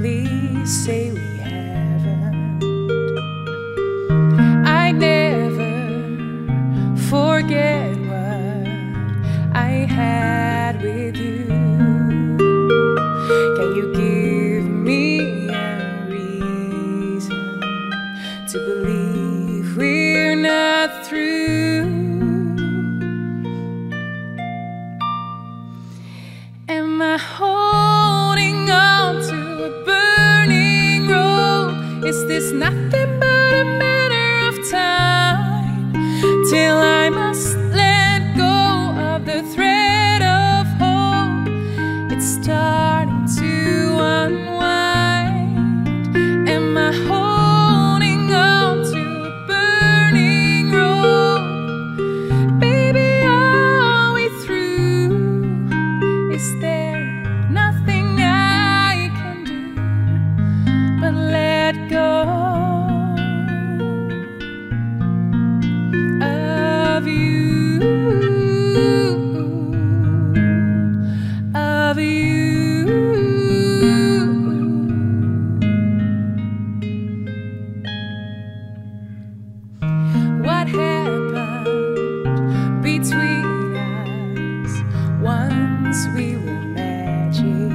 please say we haven't. I never forget what I had with you. Can you give me a reason to believe we're not through? Am I holding on to a burning road? Is this nothing but a matter of time till I must let go of the thread of hope? It's starting to unwind. Am I holding on to a burning road? Baby, are we through? Is there nothing I can do but let go of you, of you? What happened between us once we were magic?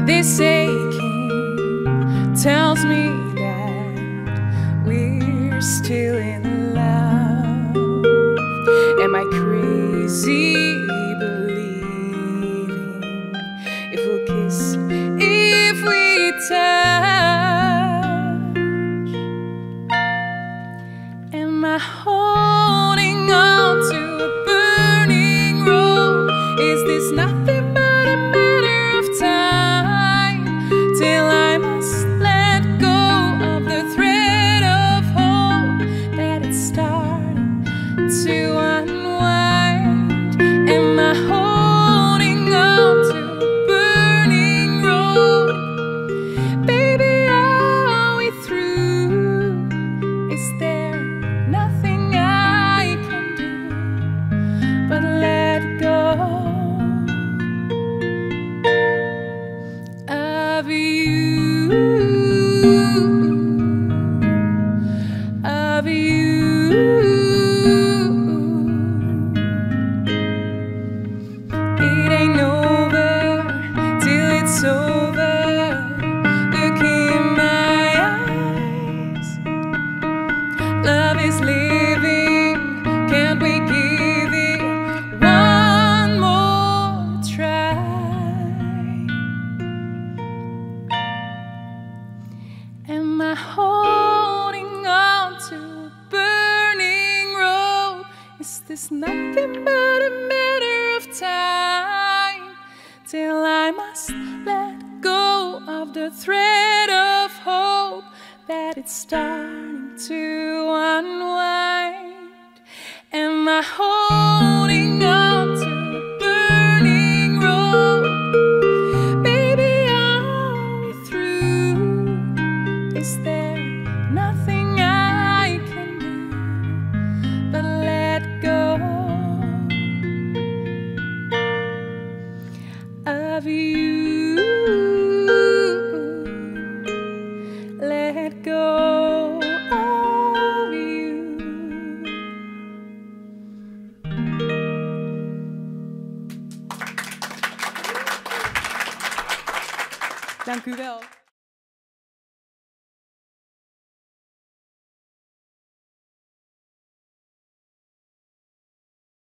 This aching tells me that we're still in love. Am I crazy believing if we'll kiss, if we touch? Am I holding on to a burning road? Is this nothing but a matter of time till I must let go of the thread of hope that it's starting to unwind? Am I holding on to a burning road? Baby, are we through? Is there nothing I can do but let go of you, of you? It ain't over till it's over. Look in my eyes. Love is living. Can't we give it one more try? Am I holding on to a burning road? Is this nothing but a matter of time till I must let go of the thread of hope that it's starting to unwind? Am I holding on to a burning road? Baby, are we through? Is there nothing I can do but let go of you? Let go of you. Dank u wel.